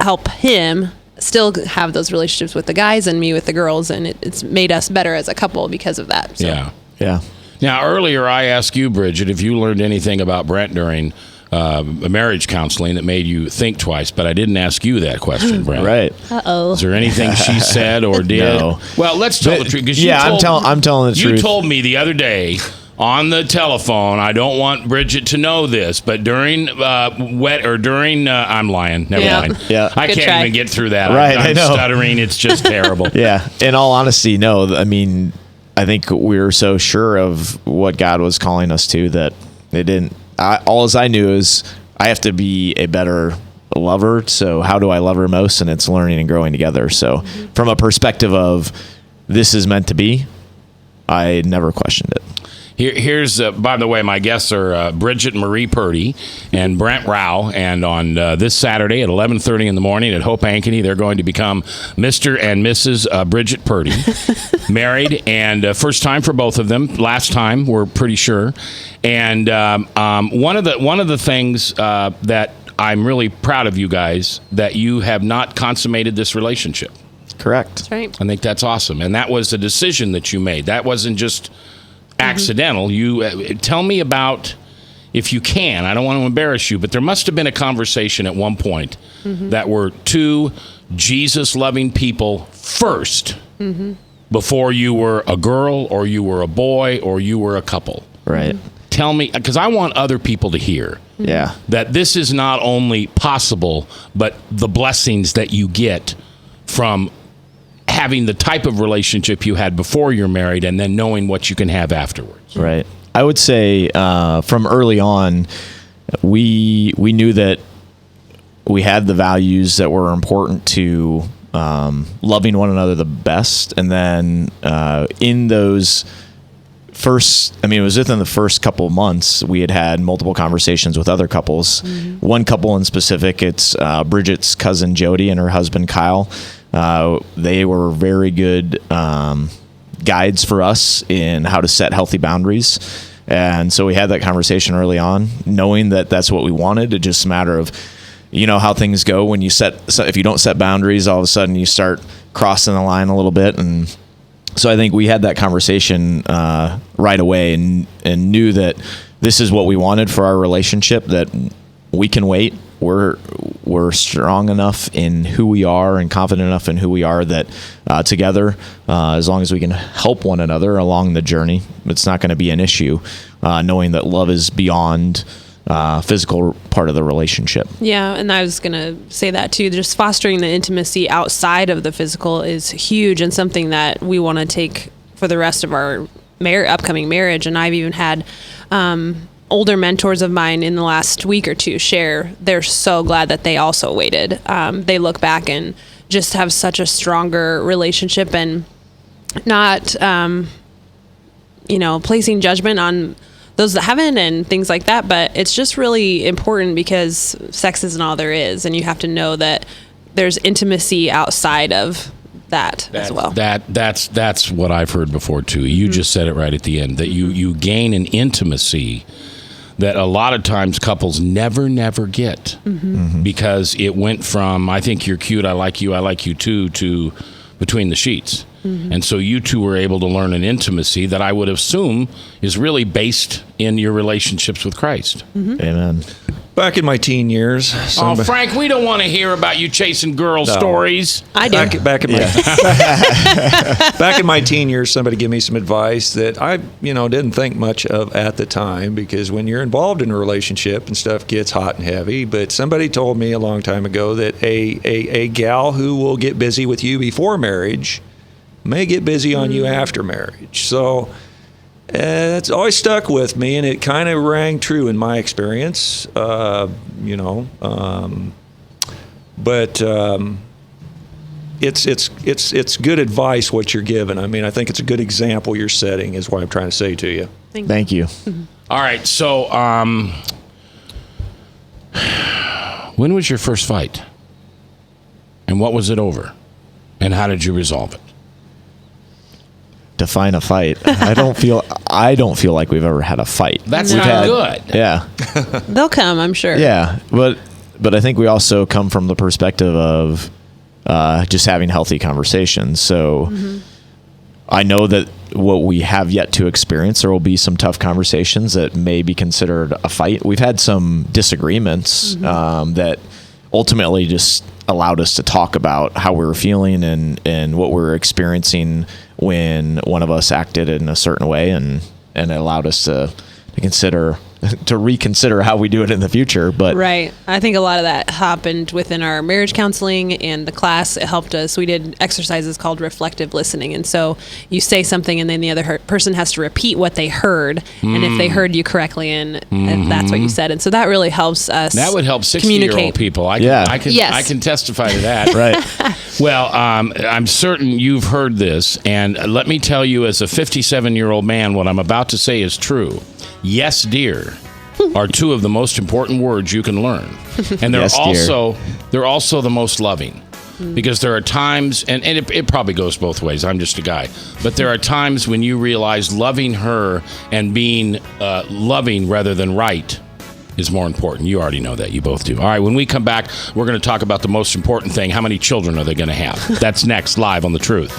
help him still have those relationships with the guys and me with the girls, and it's made us better as a couple because of that. So. Yeah. Now, earlier I asked you, Bridget, if you learned anything about Brent during marriage counseling that made you think twice, but I didn't ask you that question, Brent. Right. Uh-oh. Is there anything she said or did? No. Well, let's tell the truth. 'Cause I'm telling the truth. You told me the other day on the telephone, I don't want Bridget to know this, but during I'm lying. Never mind. Yeah. I Good can't try. even get through that. Right, I'm I know. stuttering. It's just terrible. Yeah. In all honesty, no. I mean, I think we were so sure of what God was calling us to that it didn't. All as I knew is I have to be a better lover. So how do I love her most? And it's learning and growing together. So from a perspective of this is meant to be, I never questioned it. Here's, by the way, my guests are Bridget Marie Purdy and Brent Rao. And on this Saturday at 11:30 in the morning at Hope Ankeny, they're going to become Mr. and Mrs. Bridget Purdy, married, and first time for both of them. Last time, we're pretty sure. And one of the things that I'm really proud of you guys, that you have not consummated this relationship. Correct. That's right. I think that's awesome. And that was a decision that you made. That wasn't just accidental. You tell me about, if you can, I don't want to embarrass you, but there must have been a conversation at one point that were 2 Jesus loving people first, before you were a girl or you were a boy or you were a couple. Right. Tell me, because I want other people to hear that this is not only possible, but the blessings that you get from having the type of relationship you had before you're married, and then knowing what you can have afterwards. Right. I would say from early on, we knew that we had the values that were important to loving one another the best. And then in those it was within the first couple of months, we had multiple conversations with other couples. One couple in specific, it's Bridget's cousin Jody and her husband Kyle. They were very good guides for us in how to set healthy boundaries. And so we had that conversation early on, knowing that that's what we wanted. It's just a matter of, how things go when if you don't set boundaries, all of a sudden you start crossing the line a little bit. And so I think we had that conversation right away and knew that this is what we wanted for our relationship, that we can wait. We're strong enough in who we are and confident enough in who we are that together, as long as we can help one another along the journey, it's not going to be an issue, knowing that love is beyond physical part of the relationship. Yeah, and I was going to say that too. Just fostering the intimacy outside of the physical is huge, and something that we want to take for the rest of our upcoming marriage. And I've even had older mentors of mine in the last week or two share they're so glad that they also waited. They look back and just have such a stronger relationship, and not placing judgment on those that haven't and things like that, but it's just really important because sex isn't all there is, and you have to know that there's intimacy outside of that as well. That's what I've heard before too. You just said it right at the end, that you gain an intimacy that a lot of times couples never get, because it went from, I think you're cute, I like you too, to between the sheets. And so you two were able to learn an intimacy that I would assume is really based in your relationships with Christ. Amen. Back in my teen years. Frank, we don't want to hear about you chasing girl stories. I do. Back in my teen years, somebody gave me some advice that I, didn't think much of at the time, because when you're involved in a relationship and stuff gets hot and heavy, but somebody told me a long time ago that a gal who will get busy with you before marriage may get busy on you after marriage. So it's always stuck with me, and it kind of rang true in my experience, but it's good advice what you're giving. I mean, I think it's a good example you're setting, is what I'm trying to say to you. Thank you. All right, so when was your first fight, and what was it over, and how did you resolve it? Define a fight. I don't feel like we've ever had a fight. That's not good. Yeah. They'll come, I'm sure. Yeah, but I think we also come from the perspective of just having healthy conversations. So I know that what we have yet to experience, there will be some tough conversations that may be considered a fight. We've had some disagreements that ultimately just allowed us to talk about how we were feeling and what we were experiencing when one of us acted in a certain way, and it allowed us to reconsider how we do it in the future. But right, I think a lot of that happened within our marriage counseling and the class. It helped us. We did exercises called reflective listening, and so you say something and then the other person has to repeat what they heard, and if they heard you correctly and that's what you said, and so that really helps us. That would help 60-year-old people. I can testify to that. Right. Well, I'm certain you've heard this, and let me tell you, as a 57-year-old man, what I'm about to say is true. Yes, dear, are two of the most important words you can learn. And they're they're also the most loving. Because there are times, and it probably goes both ways, I'm just a guy, but there are times when you realize loving her and being loving rather than right is more important. You already know that. You both do. All right, when we come back, we're going to talk about the most important thing. How many children are they going to have? That's next, live on The Truth.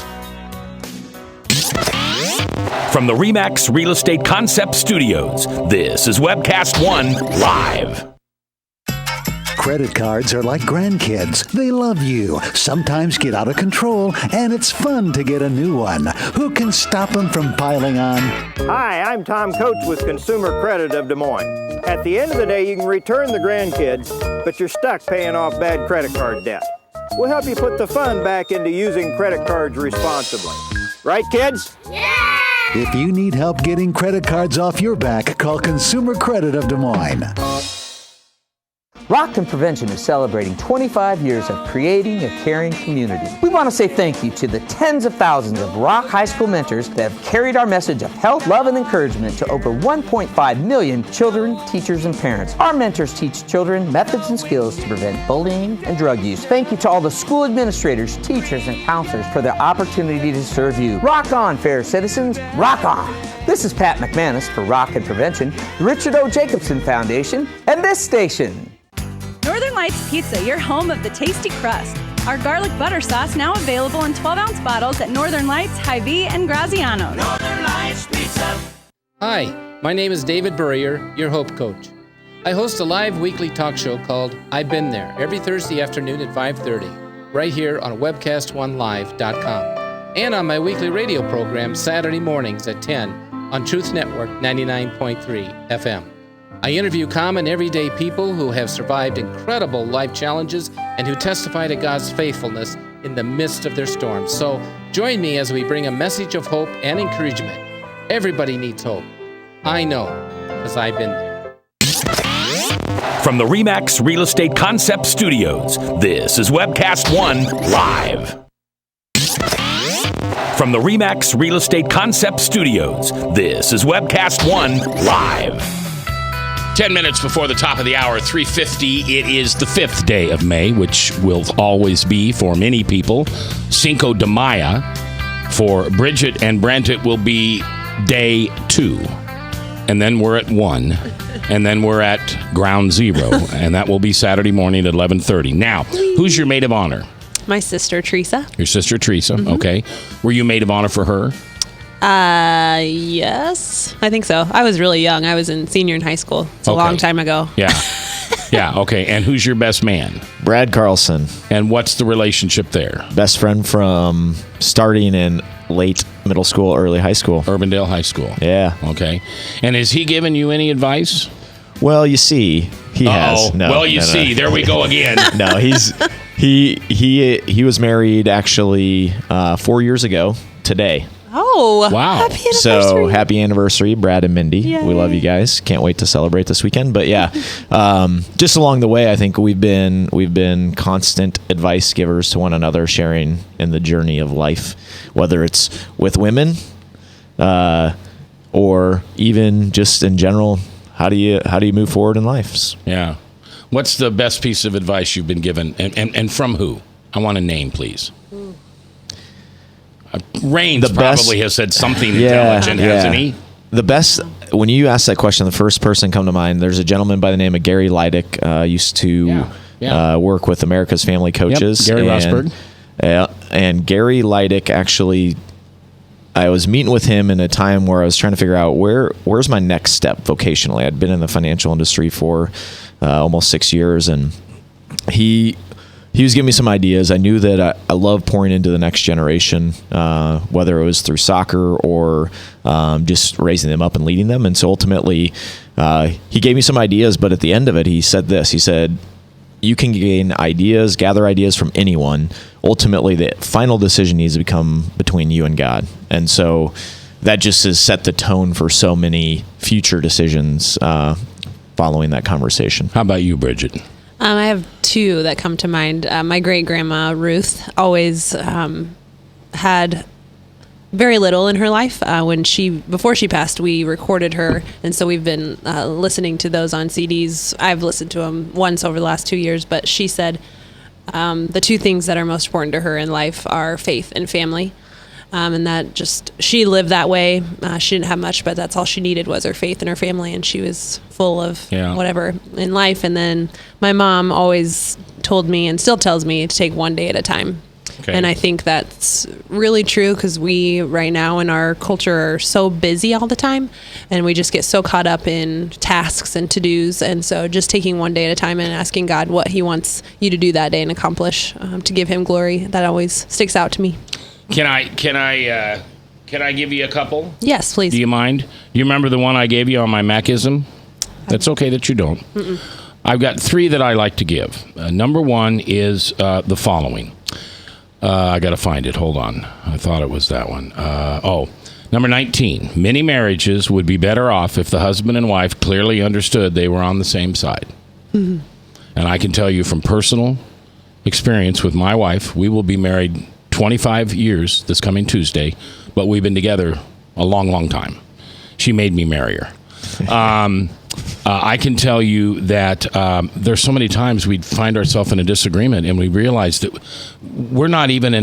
From the RE/MAX Real Estate Concept Studios, this is Webcast One Live. Credit cards are like grandkids. They love you, sometimes get out of control, and it's fun to get a new one. Who can stop them from piling on? Hi, I'm Tom Coates with Consumer Credit of Des Moines. At the end of the day, you can return the grandkids, but you're stuck paying off bad credit card debt. We'll help you put the fun back into using credit cards responsibly. Right, kids? Yeah! If you need help getting credit cards off your back, call Consumer Credit of Des Moines. Rock and Prevention is celebrating 25 years of creating a caring community. We want to say thank you to the tens of thousands of Rock High School mentors that have carried our message of health, love, and encouragement to over 1.5 million children, teachers, and parents. Our mentors teach children methods and skills to prevent bullying and drug use. Thank you to all the school administrators, teachers, and counselors for their opportunity to serve you. Rock on, fair citizens, rock on! This is Pat McManus for Rock and Prevention, the Richard O. Jacobson Foundation, and this station. Northern Lights Pizza, your home of the tasty crust. Our garlic butter sauce now available in 12-ounce bottles at Northern Lights, Hy-Vee, and Graziano's. Northern Lights Pizza. Hi, my name is David Burrier, your Hope Coach. I host a live weekly talk show called I've Been There every Thursday afternoon at 5:30, right here on webcast1live.com, and on my weekly radio program Saturday mornings at 10 on Truth Network 99.3 FM. I interview common, everyday people who have survived incredible life challenges and who testify to God's faithfulness in the midst of their storms. So join me as we bring a message of hope and encouragement. Everybody needs hope. I know, because I've been there. From the RE/MAX Real Estate Concept Studios, this is Webcast One Live. From the RE/MAX Real Estate Concept Studios, this is Webcast One Live. 10 minutes before the top of the hour, 3:50. It is the 5th day of May, which will always be, for many people, Cinco de Mayo. For Bridget and Brent, it will be day 2. And then we're at 1. And then we're at ground 0. And that will be Saturday morning at 11:30. Now, who's your maid of honor? My sister, Teresa. Your sister, Teresa. Okay. Were you maid of honor for her? Yes. I think so. I was really young. I was in senior in high school. It's a long time ago. Yeah. Yeah, okay. And who's your best man? Brad Carlson. And what's the relationship there? Best friend from starting in late middle school, early high school. Urbandale High School. Yeah. Okay. And has he given you any advice? Well, you see, he has. No, well, you see, there we go again. No, he was married actually 4 years ago today. Oh, wow. Happy anniversary. So happy anniversary, Brad and Mindy. Yay. We love you guys. Can't wait to celebrate this weekend. But yeah, just along the way, I think we've been constant advice givers to one another, sharing in the journey of life, whether it's with women or even just in general. How do you move forward in life? Yeah. What's the best piece of advice you've been given, and from who? I want a name, please. Raines probably has said something intelligent, hasn't he? The best, when you ask that question, the first person come to mind, there's a gentleman by the name of Gary Leidick, used to work with America's Family Coaches. Yep, Gary Rosberg. And Gary Leidick actually, I was meeting with him in a time where I was trying to figure out where's my next step vocationally. I'd been in the financial industry for almost 6 years, and he was giving me some ideas. I knew that I love pouring into the next generation, whether it was through soccer or just raising them up and leading them. And so ultimately, he gave me some ideas, but at the end of it, he said this. He said, you can gather ideas from anyone. Ultimately, the final decision needs to become between you and God. And so that just has set the tone for so many future decisions following that conversation. How about you, Bridget? I have 2 that come to mind. My great-grandma, Ruth, always had very little in her life. Before she passed, we recorded her, and so we've been listening to those on CDs. I've listened to them once over the last 2 years, but she said the 2 things that are most important to her in life are faith and family. And that she lived that way. She didn't have much, but that's all she needed was her faith and her family. And she was full of whatever in life. And then my mom always told me and still tells me to take one day at a time. Okay. And I think that's really true because we right now in our culture are so busy all the time, and we just get so caught up in tasks and to-dos. And so just taking one day at a time and asking God what he wants you to do that day and accomplish to give him glory, that always sticks out to me. Can I give you a couple? Yes, please. Do you mind? Do you remember the one I gave you on my Macism? It's okay that you don't. Mm-mm. I've got 3 that I like to give. Number 1 is the following. I got to find it. Hold on. I thought it was that one. Number 19. Many marriages would be better off if the husband and wife clearly understood they were on the same side. Mm-hmm. And I can tell you from personal experience with my wife, we will be married 25 years this coming Tuesday, but we've been together a long, long time. She made me marry her. I can tell you that there's so many times we'd find ourselves in a disagreement and we realize that we're not even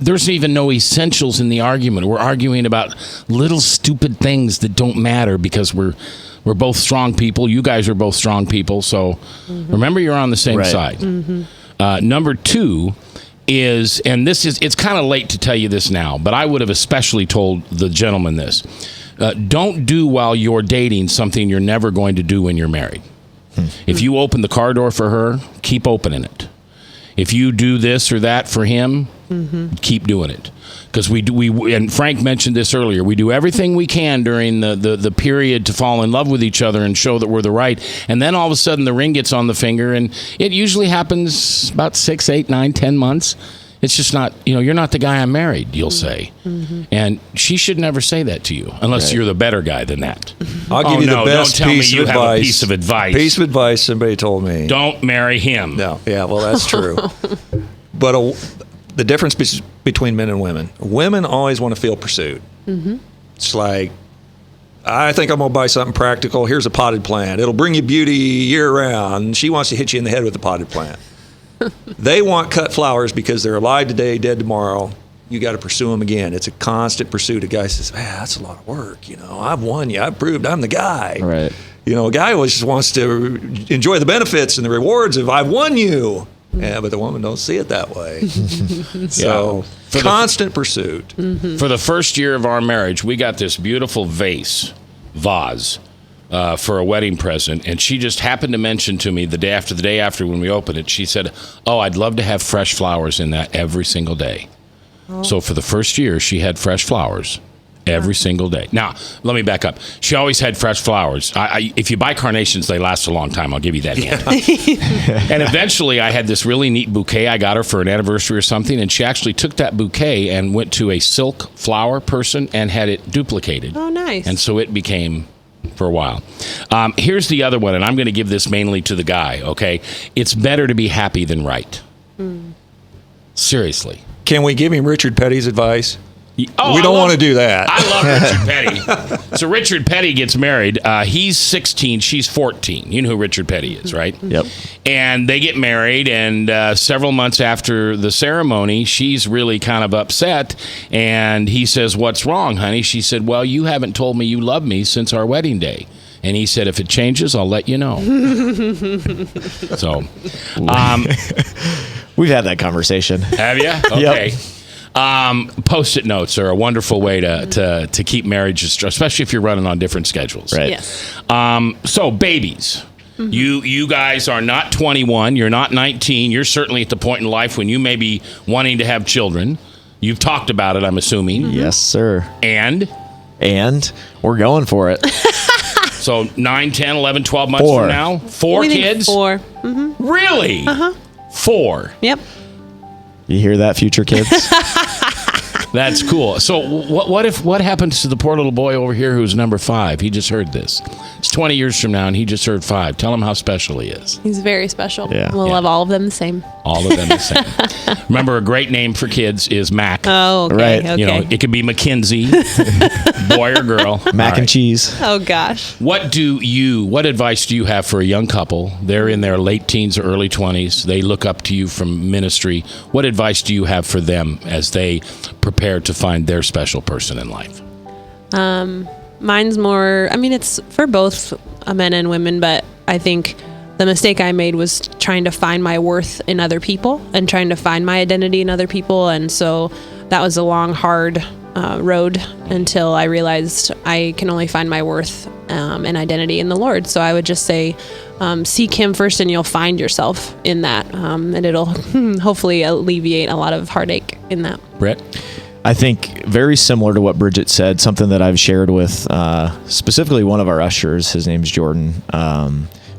there's even no essentials in the argument. We're arguing about little stupid things that don't matter because we're both strong people. You guys are both strong people. So remember, you're on the same side. Mm-hmm. Number 2 is, and it's kind of late to tell you this now, but I would have especially told the gentleman this. Don't do while you're dating something you're never going to do when you're married. If you open the car door for her, keep opening it. If you do this or that for him, keep doing it. Because we and Frank mentioned this earlier, we do everything we can during the period to fall in love with each other and show that we're the right. And then all of a sudden the ring gets on the finger, and it usually happens about 6, 8, 9, 10 months. It's just not, you're not the guy I married, you'll say. And she should never say that to you, unless you're the better guy than that. I'll give you the best don't tell piece me you of have advice. a piece of advice. Piece of advice somebody told me. Don't marry him. No, yeah, well, that's true. But the difference between men and women always want to feel pursued. It's like, I think I'm going to buy something practical. Here's a potted plant. It'll bring you beauty year round. She wants to hit you in the head with a potted plant. They want cut flowers because they're alive today, dead tomorrow. You got to pursue them again. It's a constant pursuit. A guy says, man, that's a lot of work. I've won you. I've proved I'm the guy. Right. A guy always just wants to enjoy the benefits and the rewards of I've won you. Yeah, but the woman don't see it that way. So constant pursuit. For the first year of our marriage, we got this beautiful vase for a wedding present, and she just happened to mention to me the day after when we opened it, she said, oh, I'd love to have fresh flowers in that every single day. Oh. So for the first year, she had fresh flowers every single day. Now, let me back up. She always had fresh flowers. If you buy carnations, they last a long time. I'll give you that hint. And eventually, I had this really neat bouquet I got her for an anniversary or something, and she actually took that bouquet and went to a silk flower person and had it duplicated. Oh, nice. And so it became... for a while. Here's the other one, and I'm going to give this mainly to the guy, okay? It's better to be happy than right. Seriously. Can we give him Richard Petty's advice? Oh, we don't want to do that. I love Richard Petty. So Richard Petty gets married. He's 16. She's 14. You know who Richard Petty is, right? Yep. And they get married, and several months after the ceremony, she's really kind of upset. And he says, what's wrong, honey? She said, well, you haven't told me you love me since our wedding day. And he said, if it changes, I'll let you know. So, we've had that conversation. Have you? Okay. Yep. Post-it notes are a wonderful way to keep marriages, especially if you're running on different schedules. Right. Yes. So babies. You guys are not 21. You're not 19. You're certainly at the point in life when you may be wanting to have children. You've talked about it, I'm assuming. Yes, sir. And we're going for it. So 9, 10, 11, 12 months from now? 4 we kids? Think 4. Really? 4. Yep. You hear that, future kids? That's cool. So what happens to the poor little boy over here who's number 5? He just heard this. It's 20 years from now, and he just heard 5. Tell him how special he is. He's very special. Yeah. We'll love all of them the same. All of them the same. Remember, a great name for kids is Mac. Oh, okay. Right. Okay. It could be Mackenzie, boy or girl. Mac and cheese. Oh, gosh. What advice do you have for a young couple? They're in their late teens or early 20s. They look up to you from ministry. What advice do you have for them as they prepare to find their special person in life? Mine's more, it's for both men and women, but I think the mistake I made was trying to find my worth in other people and trying to find my identity in other people. And so that was a long, hard road until I realized I can only find my worth and identity in the Lord. So I would just say, seek Him first and you'll find yourself in that. And it'll hopefully alleviate a lot of heartache in that. Brett? I think very similar to what Bridget said, something that I've shared with specifically one of our ushers. His name's Jordan.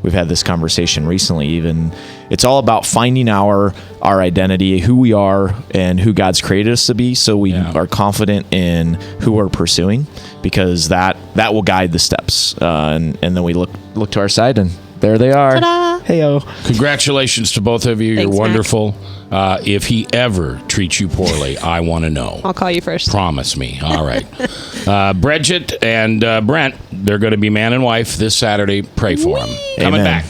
We've had this conversation recently even. It's all about finding our identity, who we are, and who God's created us to be, so we are confident in who we're pursuing, because that will guide the steps. And then we look to our side, and there they are. Ta-da! Hey-o. Congratulations to both of you. Thanks, You're wonderful. If he ever treats you poorly, I want to know. I'll call you first. Promise me. All right. Bridget and Brent, they're going to be man and wife this Saturday. Pray for them. Coming back.